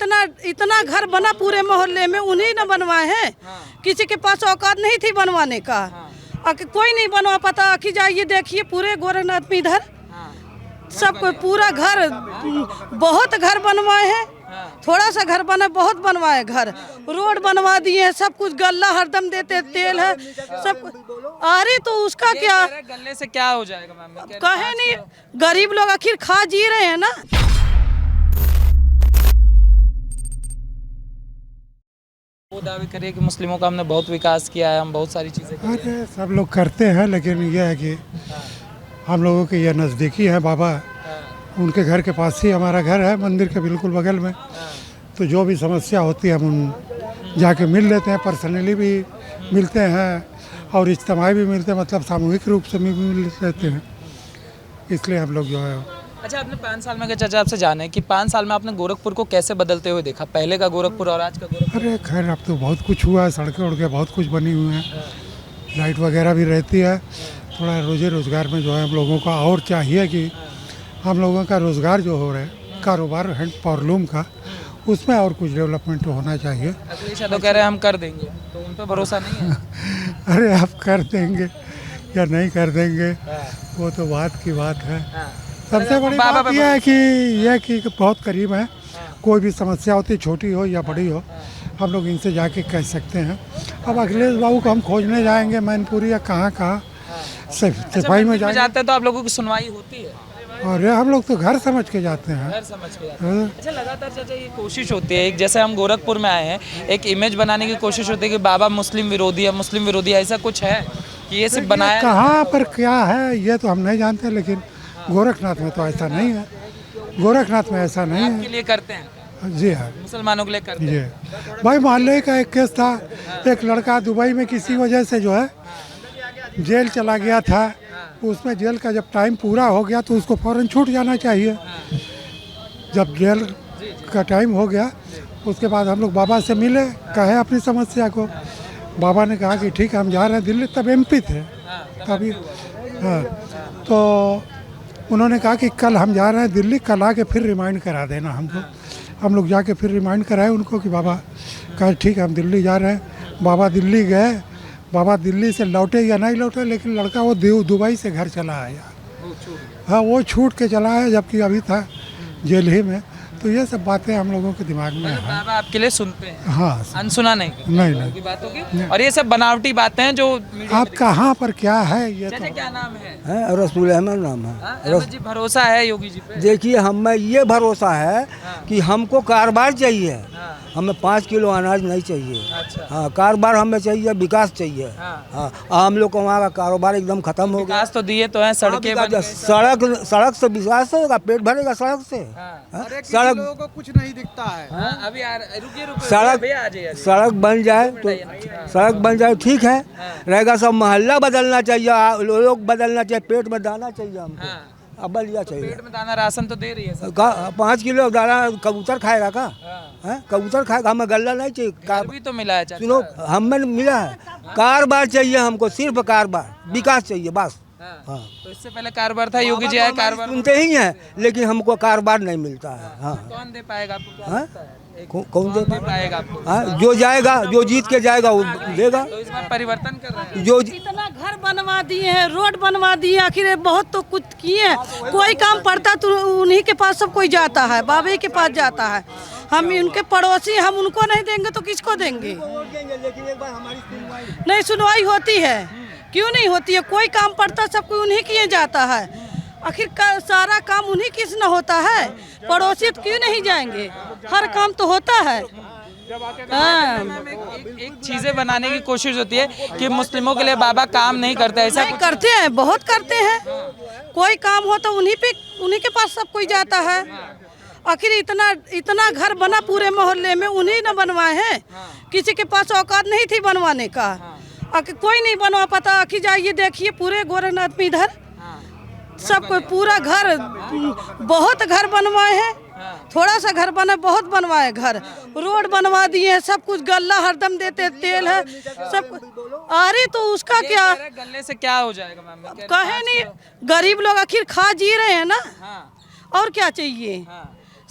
इतना इतना घर बना पूरे मोहल्ले में, उन्हीं ने बनवाए हैं। किसी के पास औकात नहीं थी बनवाने का। कोई नहीं बनवा पाता। आखिर जाइए देखिए पूरे गोरखनाथ में इधर सब कोई पूरा घर, बहुत घर बनवाए हैं। थोड़ा सा घर बना, बहुत बनवाए घर, रोड बनवा दिए हैं, सब कुछ। गल्ला हरदम देते, तेल है सब। अरे तो उसका क्या, गल्ले से क्या हो जाएगा मैम? कहे नहीं, गरीब लोग आखिर खा जी रहे हैं ना। वो दावे करिए कि मुस्लिमों का हमने बहुत विकास किया है, हम बहुत सारी चीजें की हैं। अरे सब लोग करते हैं, लेकिन यह है कि हम लोगों के ये नज़दीकी है बाबा, उनके घर के पास ही हमारा घर है, मंदिर के बिल्कुल बगल में। तो जो भी समस्या होती है हम उन जाके मिल लेते हैं, पर्सनली भी मिलते हैं और इज्तिमाई भी मिलते हैं, मतलब सामूहिक रूप से भी मिल लेते हैं। इसलिए हम लोग जो है। अच्छा, आपने 5 साल में क्या चाचा आपसे जाने कि 5 साल में आपने गोरखपुर को कैसे बदलते हुए देखा, पहले का गोरखपुर और आज का गोरखपुर? अरे खैर अब तो बहुत कुछ हुआ है, सड़कें उड़के बहुत कुछ बनी हुई हैं, लाइट वगैरह भी रहती है। थोड़ा रोज़ी रोज़गार में जो है हम लोगों का और चाहिए कि हम लोगों का रोज़गार जो हो रहा है, कारोबार हैंड पावरलूम का, उसमें और कुछ डेवलपमेंट होना चाहिए। अखिलेश यादव कह रहे हैं हम कर देंगे, तो उन पर भरोसा नहीं है? अरे आप कर देंगे या नहीं कर देंगे वो तो बात की बात है। सबसे बड़ी बात यह है कि बहुत करीब है। कोई भी समस्या होती, छोटी हो या बड़ी हो, हम लोग इनसे जाके कह सकते हैं। अब अखिलेश बाबू को हम खोजने जाएंगे मैनपुरी या कहाँ सफाई में जाते हैं तो आप लोगों की सुनवाई होती है? और हम लोग तो घर समझ के जाते हैं। घर समझ के जाते हैं। अच्छा, लगातार चाचा ये कोशिश होती है, जैसे हम गोरखपुर में आए हैं, एक इमेज बनाने की कोशिश होती है कि बाबा मुस्लिम विरोधी है, मुस्लिम विरोधी है। ऐसा कुछ है कि ये सिर्फ बनाया? कहाँ पर क्या है ये तो हम नहीं जानते, लेकिन गोरखनाथ में तो ऐसा नहीं है। गोरखनाथ में ऐसा नहीं है। आपके लिए करते हैं? जी हाँ, मुसलमानों के लिए करते हैं। जी भाई, मोहल्ले का एक केस था, एक लड़का दुबई में किसी वजह से जो है जेल चला गया था। उसमें जेल का जब टाइम पूरा हो गया तो उसको फ़ौरन छूट जाना चाहिए। जब जेल का टाइम हो गया उसके बाद हम लोग बाबा से मिले, कहे अपनी समस्या को। बाबा ने कहा कि ठीक है हम जा रहे हैं दिल्ली। तब एमपी थे तभी। हाँ, तो उन्होंने कहा कि कल हम जा रहे हैं दिल्ली, कल आके फिर रिमाइंड करा देना हमको। हम लोग जाके फिर रिमाइंड कराए उनको कि बाबा कहा ठीक है हम दिल्ली जा रहे हैं। बाबा दिल्ली गए। बाबा दिल्ली से लौटे या नहीं लौटे, लेकिन लड़का वो दुबई से घर चला आया। हाँ, वो छूट के चला आया, जबकि अभी था जेल ही में। तो ये सब बातें हम लोगों के दिमाग में है। बाबा आपके लिए सुनते हैं? हाँ, अनसुना नहीं? नहीं की बातों की। और ये सब बनावटी बातें हैं जो आप कहाँ पर क्या है ये चाचा तो। क्या नाम है? रसूल अहमद नाम है। अहमद जी, भरोसा है योगी जी पे? देखिए, हमें ये भरोसा है कि हमको कारोबार चाहिए, हमें 5 किलो अनाज नहीं चाहिए। अच्छा। हाँ, कारोबार हमें चाहिए, विकास चाहिए। हाँ, हम लोग को वहाँ का कारोबार एकदम खत्म हो गया। विकास तो दिए तो हैं, सड़कें बन गई। सड़क से विकास होगा, पेट भरेगा सड़क से। सड़क लोगों को कुछ नहीं दिखता है। अभी रुकिए सड़क बन जाए तो सड़क बन जाए ठीक है, रहेगा। सब मोहल्ला बदलना चाहिए, लोग बदलना चाहिए, पेट में दाना चाहिए हमको। अब लिया चाहिए। पेट में दाना राशन तो दे रही है सब। 5 किलो दाना कबूतर खाएगा का? कबूतर खाएगा, हमें गल्ला नहीं चाहिए। भी तो मिला है चाचा। सुनो, हमें मिला है, कारोबार चाहिए हमको, सिर्फ कारोबार, विकास चाहिए बस। हाँ, तो इससे पहले कारोबार था, योगी जी आए, कारोबार सुनते ही हैं, लेकिन हमको कारोबार नहीं मिलता है। हाँ, कौन दे पाएगा आपको? हाँ? कौन दे पाएगा आपको? हाँ, जो जाएगा, जो जीत के जाएगा वो देगा। तो इस बार परिवर्तन कर रहे हैं। जो इतना घर बनवा दिए हैं, रोड बनवा दिए, आखिर बहुत तो कुछ किए हैं। कोई काम पड़ता तो उन्हीं के पास सब कोई जाता है, बाबे के पास जाता है। हम उनके पड़ोसी, हम उनको नहीं देंगे तो किसको देंगे? नहीं सुनवाई होती है, क्यों नहीं होती है? कोई काम पड़ता सब कोई उन्हीं के जाता है। आखिर सारा काम उन्हीं किस न होता है, पड़ोसी तो क्यों नहीं जाएंगे? हर काम तो होता है। एक चीजें बनाने की कोशिश होती है कि मुस्लिमों के लिए बाबा काम नहीं करते, ऐसा नहीं करते हैं, बहुत करते हैं। कोई काम हो तो उन्हीं के पास सब कोई जाता है। आखिर इतना घर बना पूरे मोहल्ले में, उन्हीं ने बनवाए हैं। किसी के पास औकात नहीं थी बनवाने का। कोई नहीं बनवा पाता। आखिर जाइए देखिए पूरे गोरखनाथ में इधर सब कोई पूरा घर, बहुत घर बनवाए हैं। थोड़ा सा घर बना, बहुत बनवाए घर, रोड बनवा दिए हैं, सब कुछ। गल्ला हरदम देते, तेल है सब। अरे तो उसका क्या, गल्ले से क्या हो जाएगा मैम? कहे नहीं, गरीब लोग आखिर खा जी रहे हैं ना। और क्या चाहिए?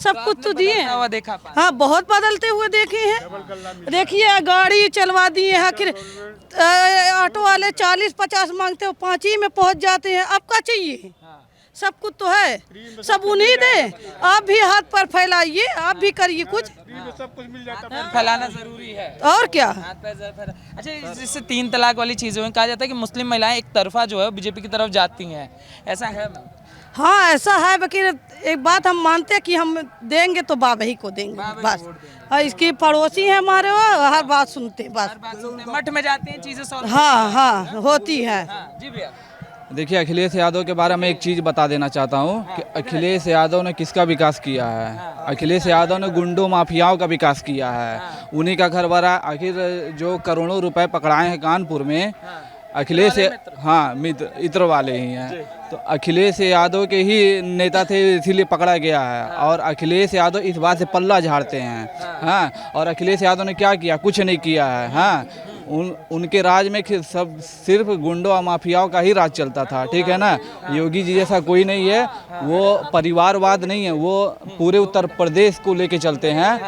सब कुछ तो दिए बदलता हुआ हैं। देखा आपने? हाँ, बहुत बदलते हुए देखे हैं। देखिए गाड़ी चलवा दिए हैं, आखिर ऑटो वाले 40-50 मांगते हो, 5 ही में पहुंच जाते हैं। अब क्या चाहिए? सब कुछ तो है, सब उन्हीं दे। आप भी हाथ पर फैलाइए, आप भी करिए कुछ। फैलाना जरूरी है। और क्या? हाथ पैर जरा फैला। अच्छा, जिससे 3 तलाक वाली चीजें हुई, कहा जाता है कि मुस्लिम महिलाएं एक तरफा जो है बीजेपी की तरफ जाती हैं, ऐसा है? हाँ, ऐसा है। वकील एक बात हम मानते हैं कि हम देंगे तो बाबा ही को देंगे बस। और इसकी पड़ोसी है हमारे, वो हर बात सुनते हैं बस। मठ में जाते हैं, चीजें सॉल्व हाँ हाँ, होती है। जी भैया। देखिए, अखिलेश यादव के बारे में एक चीज़ बता देना चाहता हूँ कि अखिलेश यादव ने किसका विकास किया है। अखिलेश यादव ने गुंडों माफियाओं का विकास किया है, उन्हीं का घर भरा। आखिर जो करोड़ों रुपए पकड़ाए हैं कानपुर में, अखिलेश, हाँ, इत्र वाले ही हैं। तो अखिलेश यादव के ही नेता थे, इसीलिए पकड़ा गया है। और अखिलेश यादव इस बात से पल्ला झाड़ते हैं। हाँ, और अखिलेश यादव ने क्या किया? कुछ नहीं किया है। हाँ, उनके राज में सब सिर्फ गुंडों और माफियाओं का ही राज चलता था, ठीक है ना। योगी जी जैसा कोई नहीं है, वो परिवारवाद नहीं है, वो पूरे उत्तर प्रदेश को लेके चलते हैं।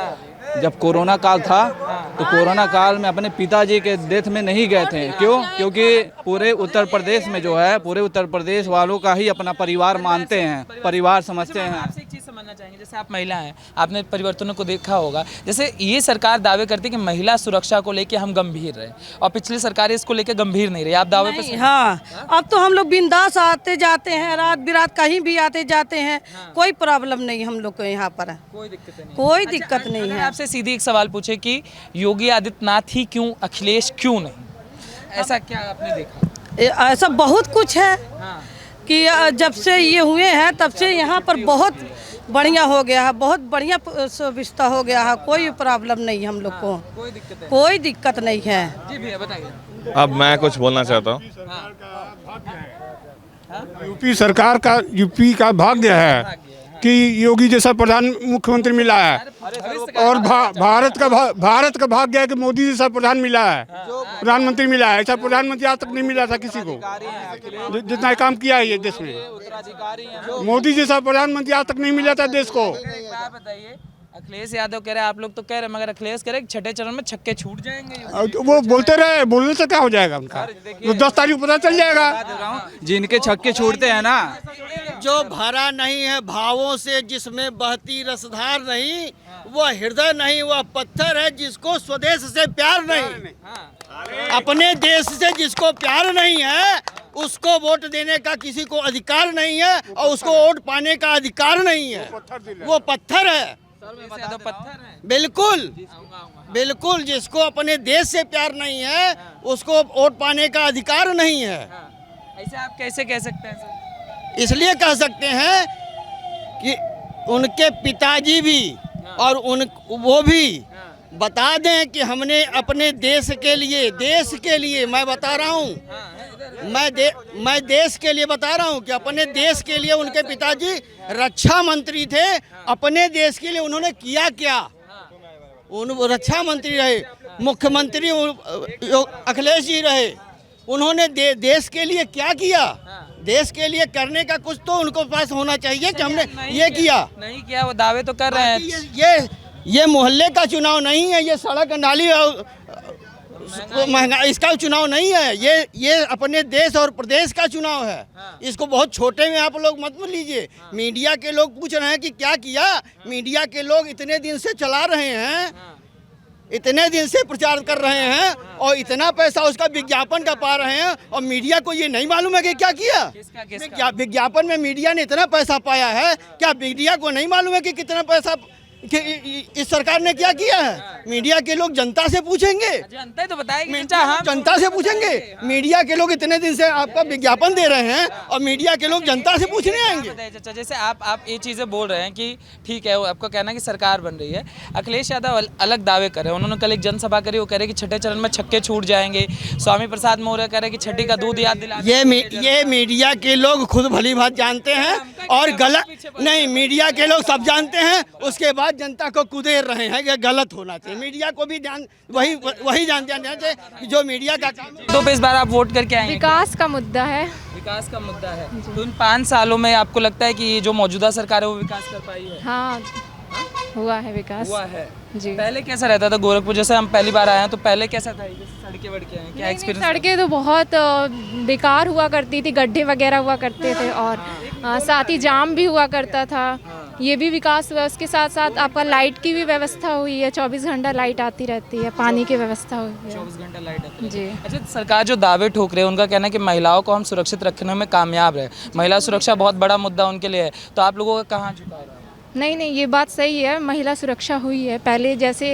जब कोरोना काल था तो कोरोना काल में अपने पिताजी के डेथ में नहीं गए थे। क्यों? क्योंकि पूरे उत्तर प्रदेश में जो है, पूरे उत्तर प्रदेश वालों का ही अपना परिवार मानते हैं, परिवार समझते हैं। आपसे एक चीज समझना चाहेंगे, जैसे आप महिला हैं, आपने परिवर्तनों को देखा होगा। जैसे ये सरकार दावे करती है कि महिला सुरक्षा को लेके हम गंभीर रहे, और पिछली सरकारें इसको लेके गंभीर नहीं रही। आप दावे पे? हाँ, अब तो हम लोग बिंदास आते जाते हैं, रात बिरात कहीं भी आते जाते हैं। कोई प्रॉब्लम नहीं हम लोग को यहाँ पर, कोई दिक्कत नहीं। कोई दिक्कत नहीं अगर है। आपसे सीधी एक सवाल पूछे कि योगी आदित्यनाथ ही क्यों, अखिलेश क्यों नहीं, ऐसा क्या आपने देखा? ऐसा बहुत कुछ है हाँ। कि जब से ये हुए हैं तब से यहाँ पर बहुत बढ़िया हो गया है, बहुत बढ़िया सुविधा हो गया है। कोई प्रॉब्लम नहीं हम लोग को, कोई दिक्कत है? कोई दिक्कत नहीं है। जी भैया बताइए। अब मैं कुछ बोलना चाहता हूँ। यूपी का भाग्य है कि योगी जैसा प्रधान मुख्यमंत्री मिला है, और भारत का भाग्य है कि मोदी जैसा प्रधान मिला है, प्रधानमंत्री मिला है। ऐसा प्रधानमंत्री आज तक नहीं मिला था किसी को, जितना काम किया है ये देश में। मोदी जैसा प्रधानमंत्री आज तक नहीं मिला था देश को। बताइए, अखिलेश यादव कह रहे हैं, आप लोग तो कह रहे हैं, मगर अखिलेश कह रहे हैं कि 6ठे चरण में छक्के छूट जाएंगे। वो बोलते रहे, बोलने से क्या हो जाएगा उनका? 10 तारीख पता चल जाएगा। जिनके छक्के छूटते हैं ना, जो भरा नहीं है भावों से, जिसमें बहती रसधार नहीं, वह हृदय नहीं, वह पत्थर है जिसको स्वदेश से प्यार नहीं। अपने देश से जिसको प्यार नहीं है, उसको वोट देने का किसी को अधिकार नहीं है, और उसको वोट पाने का अधिकार नहीं है। वो पत्थर है, पत्थर है। बिल्कुल बिल्कुल। जिसको अपने देश से प्यार नहीं है, उसको वोट पाने का अधिकार नहीं है। ऐसे आप कैसे कह सकते हैं सर? इसलिए कह सकते हैं कि उनके पिताजी भी और वो भी बता दें कि हमने अपने देश के लिए मैं बता रहा हूँ, मैं देश के लिए बता रहा हूँ कि अपने देश के लिए उनके पिताजी रक्षा मंत्री थे। अपने देश के लिए उन्होंने किया क्या? रक्षा मंत्री रहे, मुख्यमंत्री अखिलेश जी रहे। उन्होंने देश के लिए क्या किया? देश के लिए करने का कुछ तो उनको पास होना चाहिए कि हमने ये किया। नहीं किया, वो दावे तो कर रहे हैं। ये मोहल्ले का चुनाव नहीं है, ये सड़क नाली और महंगाई इसका चुनाव नहीं है, ये अपने देश और प्रदेश का चुनाव है। इसको बहुत छोटे में आप लोग मत लीजिए। मीडिया के लोग पूछ रहे हैं कि क्या किया। मीडिया के लोग इतने दिन से चला रहे हैं, इतने दिन से प्रचार कर रहे हैं, और इतना पैसा उसका विज्ञापन का पा रहे हैं, और मीडिया को ये नहीं मालूम है कि क्या किया। विज्ञापन में मीडिया ने इतना पैसा पाया है, क्या मीडिया को नहीं मालूम है कि कितना पैसा कि इस सरकार ने क्या किया है? मीडिया के लोग जनता से पूछेंगे, जनता तो बताएगी, जनता से पूछेंगे। मीडिया के लोग इतने दिन से आपका विज्ञापन दे रहे हैं, और मीडिया के लोग जनता से पूछने आएंगे। जैसे आप ये चीज़ें बोल रहे हैं कि ठीक है, आपको कहना है कि सरकार बन रही है। अखिलेश यादव अलग दावे कर रहे हैं। उन्होंने कल एक जनसभा करी, वो कह रहे हैं कि 6ठे चरण में छक्के छूट जाएंगे। स्वामी प्रसाद मौर्य कह रहे हैं कि छठी का दूध याद दिला। ये मीडिया के लोग खुद भली बात जानते हैं, और गलत नहीं, मीडिया के लोग सब जानते हैं। उसके बाद जनता को कुदेर रहे हैं कि गलत होना चाहिए। मीडिया को भी ध्यान वही जान जाना चाहिए जो मीडिया का काम है। तो पे इस बार आप वोट करके आएंगे? विकास का मुद्दा है। विकास का मुद्दा है। तो इन 5 सालों में आपको लगता है कि ये जो मौजूदा सरकार है वो विकास कर पाई है? हाँ, हुआ है विकास हुआ है जी। पहले कैसा रहता था गोरखपुर? जैसे हम पहली बार आए हैं तो पहले कैसा था? जैसे सड़कें वड़कें हैं, क्या नहीं, एक्सपीरियंस? सड़कें तो बहुत बेकार हुआ करती थी, गड्ढे वगैरह हुआ करते थे और साथ ही जाम भी हुआ करता था। ये भी विकास हुआ, उसके साथ साथ आपका लाइट की भी व्यवस्था हुई है, 24 घंटा लाइट आती रहती है, पानी की व्यवस्था हुई है 24 घंटा लाइट आती है। जी। अच्छा, सरकार जो दावे ठोक रहे हैं उनका कहना है कि महिलाओं को हम सुरक्षित रखने में कामयाब रहे, महिला सुरक्षा बहुत बड़ा मुद्दा उनके लिए है, तो आप लोगों का कहाँ झुकाव रहा है? नहीं नहीं, ये बात सही है, महिला सुरक्षा हुई है, पहले जैसे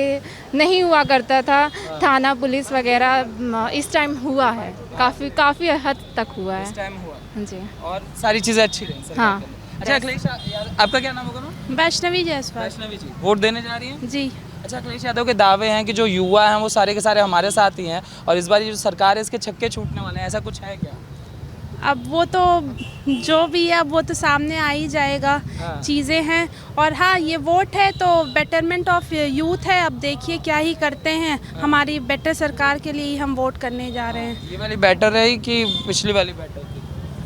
नहीं हुआ करता था, थाना पुलिस वगैरह इस टाइम हुआ है, काफ़ी हद तक हुआ है टाइम हुआ जी। और सारी चीज़ें अच्छी रही सरकार हाँ। के लिए। अच्छा अखिलेश यार, आपका क्या नाम होगा ना? वैष्णवी जायसवाल। वैष्णवी जी वोट देने जा रही हैं? जी। अच्छा, अखिलेश यादव के दावे हैं कि जो युवा हैं वो सारे के सारे हमारे साथ ही हैं और इस बार ये जो सरकार है इसके छक्के छूटने वाले हैं, ऐसा कुछ है क्या? अब वो तो जो भी है अब वो तो सामने आ ही जाएगा, चीज़ें हैं। और हाँ, ये वोट है तो बेटरमेंट ऑफ यूथ है, अब देखिए क्या ही करते हैं, हमारी बेटर सरकार के लिए ही हम वोट करने जा रहे हैं। ये वाली बेटर रही कि पिछली वाली बेटर थी?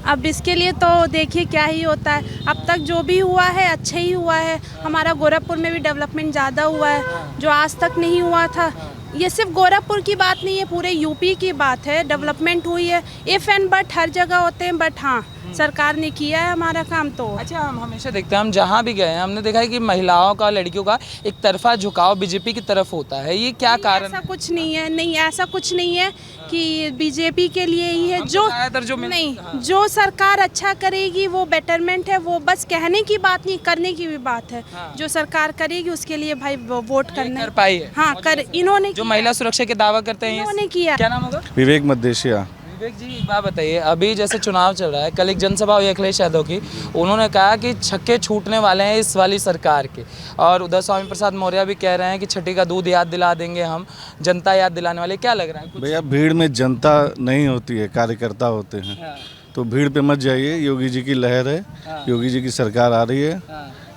अब इसके लिए तो देखिए क्या ही होता है, अब तक जो भी हुआ है अच्छा ही हुआ है। हमारा गोरखपुर में भी डेवलपमेंट ज़्यादा हुआ है जो आज तक नहीं हुआ था। ये सिर्फ गोरखपुर की बात नहीं है, पूरे यूपी की बात है, डेवलपमेंट हुई है। इफ़ एंड बट हर जगह होते हैं, बट हाँ सरकार ने किया है हमारा काम तो। अच्छा, हम हमेशा देखते हैं, हम जहाँ भी गए हैं हमने देखा है कि महिलाओं का, लड़कियों का एक तरफा झुकाव बीजेपी की तरफ होता है, ये क्या कारण ऐसा है? कुछ नहीं है, नहीं ऐसा कुछ नहीं है कि बीजेपी के लिए ही है। जो ज़्यादातर जो नहीं, जो सरकार अच्छा करेगी वो बेटरमेंट है, वो बस कहने की बात नहीं, करने की भी बात है। जो सरकार करेगी उसके लिए भाई वोट करना कर पाई है। हाँ, कर इन्होंने जो महिला सुरक्षा के दावा करते हैं इन्होंने किया। क्या नाम होगा? विवेक मदेशिया। विवेक जी, एक बात बताइए, अभी जैसे चुनाव चल रहा है, कल एक जनसभा हुई अखिलेश यादव की, उन्होंने कहा कि छक्के छूटने वाले हैं इस वाली सरकार के, और उधर स्वामी प्रसाद मौर्य भी कह रहे हैं कि छठी का दूध याद दिला देंगे हम, जनता याद दिलाने वाले। क्या लग रहा है? भैया, भीड़ में जनता नहीं होती है, कार्यकर्ता होते हैं। तो भीड़ पे मत जाइए, योगी जी की लहर है, योगी जी की सरकार आ रही है,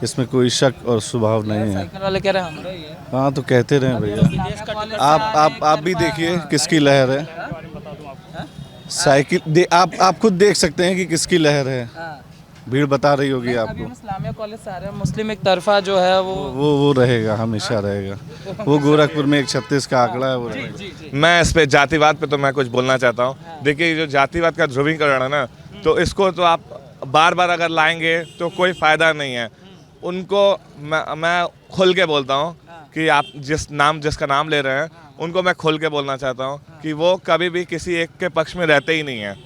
इसमें कोई शक और स्वभाव नहीं है। साइकिल वाले कह रहे हैं हमारा ही है। हाँ, तो कहते रहे भैया। आप भी देखिए किसकी लहर है, साइकिल आप खुद देख सकते हैं कि किसकी लहर है, भीड़ बता रही होगी आपको। इस्लामिया कॉलेज से आ रहे हैं, मुस्लिम एक तरफा जो है वो रहेगा, हमेशा रहेगा। वो गोरखपुर में 136 का आंकड़ा है, वो रहेगा। मैं इस पे जातिवाद पे तो मैं कुछ बोलना चाहता हूँ। देखिए, जो जातिवाद का ध्रुवीकरण है ना, तो इसको तो आप बार बार अगर लाएंगे तो कोई फ़ायदा नहीं है। उनको मैं खुल के बोलता हूँ कि आप जिसका नाम ले रहे हैं उनको मैं खुल के बोलना चाहता हूँ कि वो कभी भी किसी एक के पक्ष में रहते ही नहीं हैं।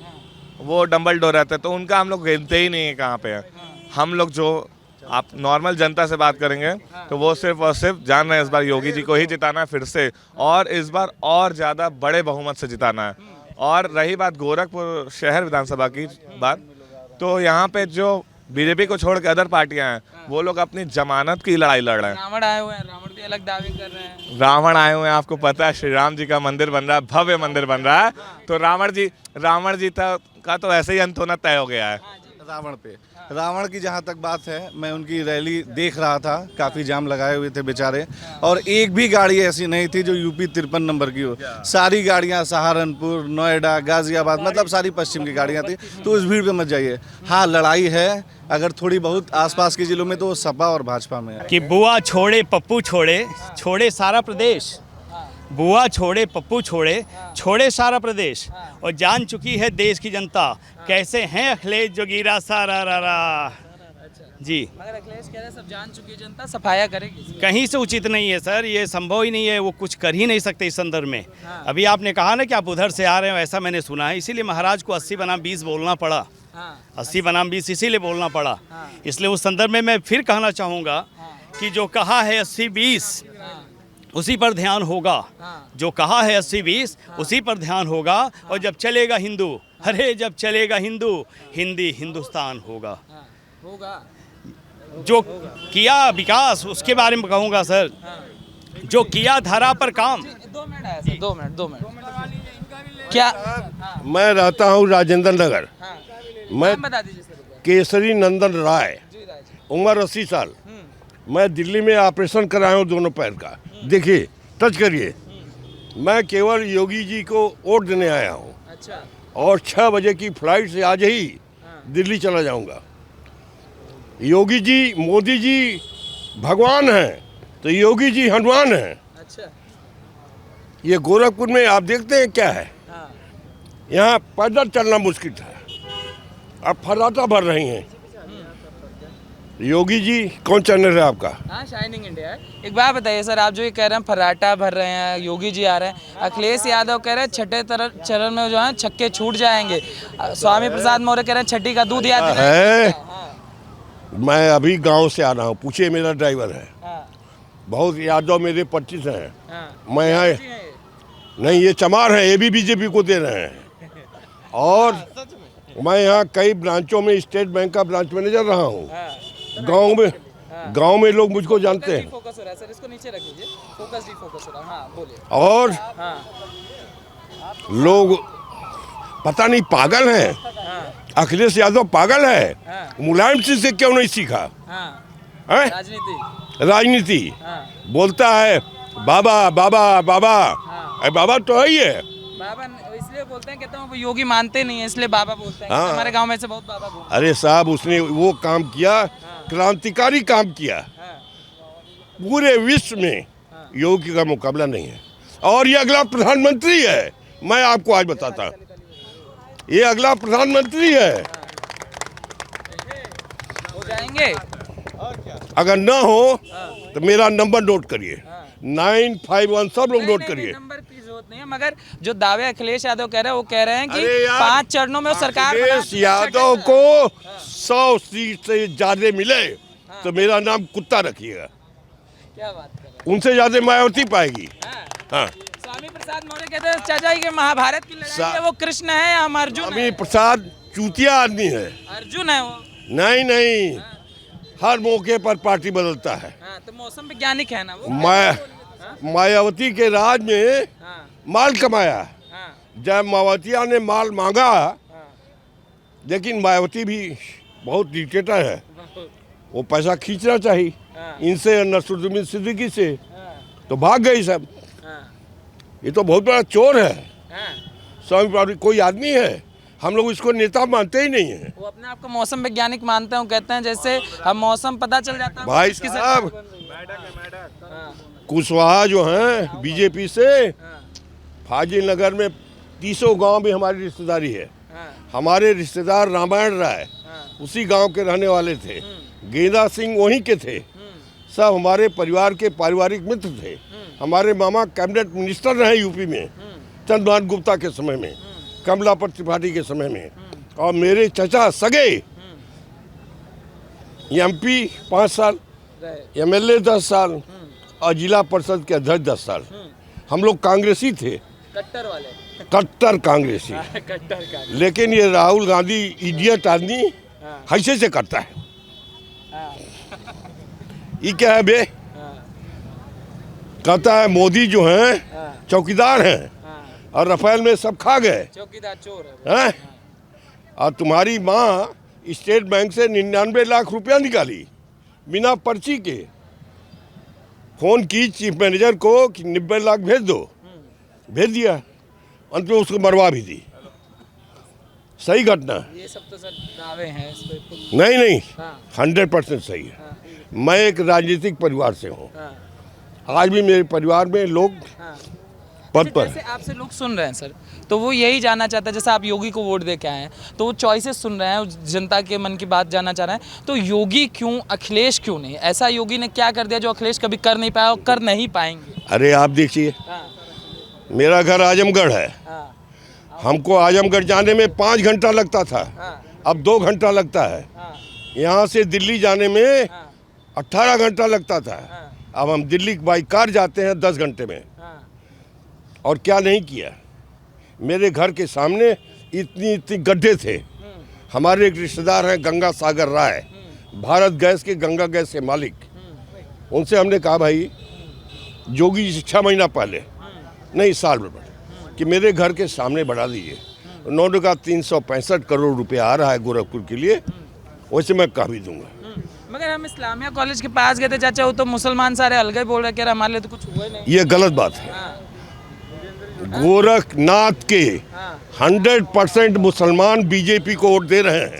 वो डम्बल डोर रहते हैं, तो उनका हम लोग गिनते ही नहीं है कहाँ पे है। हम लोग जो आप नॉर्मल जनता से बात करेंगे तो वो सिर्फ और सिर्फ जान रहे हैं इस बार योगी जी को ही जिताना है फिर से, और इस बार और ज़्यादा बड़े बहुमत से जिताना है। और रही बात गोरखपुर शहर विधानसभा की बात, तो यहाँ पे जो बीजेपी को छोड़ के अदर पार्टियां हैं, वो लोग अपनी जमानत की लड़ाई लड़ रहे हैं। रावण आए हुए हैं, रावण भी अलग दावे कर रहे हैं। रावण आए हुए हैं, आपको पता है श्री राम जी का मंदिर बन रहा है, भव्य मंदिर बन रहा है, तो रावण जी का तो ऐसे ही अंत होना तय हो गया है। रावण की जहाँ तक बात है, मैं उनकी रैली देख रहा था, काफ़ी जाम लगाए हुए थे बेचारे, और एक भी गाड़ी ऐसी नहीं थी जो यूपी 53 नंबर की हो। सारी गाड़ियाँ सहारनपुर, नोएडा, गाजियाबाद, मतलब सारी पश्चिम की गाड़ियाँ थी। तो उस भीड़ पे मत जाइए। हाँ, लड़ाई है अगर थोड़ी बहुत आसपास के जिलों में, तो वो सपा और भाजपा में है। कि बुआ छोड़े पप्पू छोड़े, छोड़े सारा प्रदेश। बुआ छोड़े पप्पू छोड़े, छोड़े सारा प्रदेश। और जान चुकी है देश की जनता कैसे हैं अखिलेश जोगीरा सारा रा जी। मगर अखिलेश कह रहे हैं सब जान चुकी जनता सफाया करेगी। कहीं से उचित नहीं है सर, ये संभव ही नहीं है, वो कुछ कर ही नहीं सकते इस संदर्भ में। अभी आपने कहा ना कि आप उधर से आ रहे हो, ऐसा मैंने सुना है, इसीलिए महाराज को 80 बनाम 20 बोलना पड़ा। 80 बनाम 20 इसीलिए बोलना पड़ा। इसलिए उस संदर्भ में मैं फिर कहना चाहूँगा कि जो कहा है 80-20 उसी पर ध्यान होगा। जो कहा है 80-20 उसी पर ध्यान होगा। और जब चलेगा हिंदू, अरे जब चलेगा हिंदू, हिंदी हिंदुस्तान होगा। जो किया विकास उसके बारे में कहूँगा सर, जो किया धरा पर काम। 2 मिनट क्या? मैं रहता हूँ राजेंद्र नगर। मैं बता दीजिए सर। केसरी नंदन राय, उम्र 80 साल। मैं दिल्ली में ऑपरेशन कराया हूँ दोनों पैर का। देखिए, टच करिए। मैं केवल योगी जी को वोट देने आया हूँ। अच्छा। और 6 बजे की फ्लाइट से आज ही दिल्ली चला जाऊँगा। योगी जी, मोदी जी भगवान हैं तो योगी जी हनुमान हैं। अच्छा। ये गोरखपुर में आप देखते हैं क्या है, हाँ। यहाँ पैदल चलना मुश्किल था, अब फर्राटा भर रही हैं। योगी जी कौन चैनल है आपका? हाँ, शाइनिंग इंडिया है। एक बात बताइए सर, आप जो ये कह रहे हैं फर्राटा भर रहे हैं, योगी जी आ रहे हैं, अखिलेश यादव कह रहे हैं छठे चरण में जो है छक्के छूट जाएंगे, स्वामी प्रसाद मौर्य कह रहे हैं छठी का दूध याद है। मैं अभी गांव से आ रहा हूँ, पूछिए मेरा ड्राइवर है। बहुत यादव मेरे 25 हैं। मैं यहाँ नहीं, ये चमार है, ये भी बीजेपी को दे रहे हैं। और मैं यहाँ कई ब्रांचों में स्टेट बैंक का ब्रांच मैनेजर रहा हूँ। गांव में लोग मुझको जानते हैं। फोकस हो रहा है सर, इसको नीचे रख लीजिए, फोकस हो रहा है। हाँ, बोलिए। और लोग पता नहीं पागल हैं, अखिलेश यादव पागल है, मुलायम सिंह से क्यों नहीं सीखा? राजनीति बोलता है बाबा बाबा बाबा, बाबा तो है ही है। बाबा इसलिए बोलते हैं, कहते हैं वो योगी मानते नहीं है इसलिए बाबा बोलते हैं। हमारे गांव में से बहुत बाबा बोलते हैं। अरे साहब, उसने वो काम किया, क्रांतिकारी काम किया, पूरे विश्व में योगी का मुकाबला नहीं है। और ये अगला प्रधानमंत्री है, मैं आपको आज बताता हूँ, ये अगला प्रधानमंत्री है। हो जाएंगे। अगर ना हो तो मेरा नंबर नोट करिए, 951, सब लोग नोट करिए। नंबर की जरूरत नहीं है, मगर जो दावे अखिलेश यादव कह रहे हैं वो कह रहे हैं कि 5 चरणों में वो सरकार अखिलेश यादव को 100 सीट से ज्यादा मिले तो मेरा नाम कुत्ता रखिएगा। क्या बात कर रहे हैं? उनसे ज्यादा मायावती पाएगी। हाँ। स्वामी प्रसाद मौर्य कहते हैं चाचा जी के महाभारत की लड़ाई है, वो कृष्ण है या हम अर्जुन है? स्वामी प्रसाद चूतिया आदमी है। अर्जुन है वो? नहीं, हर मौके पर पार्टी बदलता है। तो मौसम वैज्ञानिक है ना वो? मायावती के राज में माल कमाया, जब मायावतिया ने माल मांगा, लेकिन मायावती भी बहुत डिक्टेटर है, वो पैसा खींचना चाहिए इनसे, नसरुद्दीन सिद्दीकी से, तो भाग गई सब। ये तो बहुत बड़ा चोर है। स्वामी प्रसाद कोई आदमी है, हम लोग इसको नेता मानते ही नहीं है। वो अपने आप को मौसम वैज्ञानिक मानते हैं, वो कहते हैं जैसे हम मौसम पता चल जाता है भाई साहब। कुशवाहा जो हैं बीजेपी से, फाजिल नगर में 30 गांव में हमारी रिश्तेदारी है। हमारे रिश्तेदार रामायण राय उसी गांव के रहने वाले थे, गेंदा सिंह वहीं के थे, सब हमारे परिवार के पारिवारिक मित्र थे। हमारे मामा कैबिनेट मिनिस्टर रहे यूपी में, चंद्रभान गुप्ता के समय में, कमलापत त्रिपाठी के समय में। और मेरे चचा सगे एमपी 5 साल, एमएलए 10 साल और जिला परिषद के अध्यक्ष 10 साल। हम लोग कांग्रेसी थे, कट्टर वाले, कट्टर कांग्रेसी। लेकिन ये राहुल गांधी इडियट आदमी हैसे से करता है। ये क्या है बे? कहता है मोदी जो हैं चौकीदार हैं और रफेल में सब खा गए, चौकीदार चोर है। और तुम्हारी माँ स्टेट बैंक से 99 लाख रुपया निकाली बिना पर्ची के, फोन की चीफ मैनेजर को कि 90 लाख भेज दो, भेज दिया, अंत में उसको मरवा भी दी। सही घटना। ये सब तो सर दावे हैं इस पे। नहीं 100% सही है। मैं एक राजनीतिक परिवार से हूँ, आज भी मेरे परिवार में लोग पद पर। जैसे आपसे लोग सुन रहे हैं सर, तो वो यही जानना चाहता है, जैसे आप योगी को वोट दे के आए हैं तो वो चॉइसेस सुन रहे हैं, जनता के मन की बात जानना चाह रहे हैं, तो योगी क्यों, अखिलेश क्यों नहीं? ऐसा योगी ने क्या कर दिया जो अखिलेश कभी कर नहीं पाया और कर नहीं पाएंगे? अरे आप देखिए, मेरा घर आजमगढ़ है, हमको आजमगढ़ जाने में 5 घंटा लगता था, अब 2 घंटा लगता है। यहाँ से दिल्ली जाने में 18 घंटा लगता था, अब हम दिल्ली बाई कार जाते हैं 10 घंटे में। और क्या नहीं किया, मेरे घर के सामने इतनी गड्ढे थे। हमारे एक रिश्तेदार हैं गंगा सागर राय, भारत गैस के गंगा गैस के मालिक, उनसे हमने कहा भाई योगी जी 6 महीना पहले, नहीं साल भर, कि मेरे घर के सामने बढ़ा दीजिए। उन्होंने कहा 365 करोड़ रुपया आ रहा है गोरखपुर के लिए, वैसे मैं कह भी दूंगा। मगर हम इस्लामिया कॉलेज के पास गए थे चाचा, वो तो मुसलमान सारे अलग बोल रहे, कह रहे हमारे लिए तो कुछ हुआ ही नहीं। ये गलत बात है। गोरखनाथ के 100% मुसलमान बीजेपी को वोट दे रहे हैं।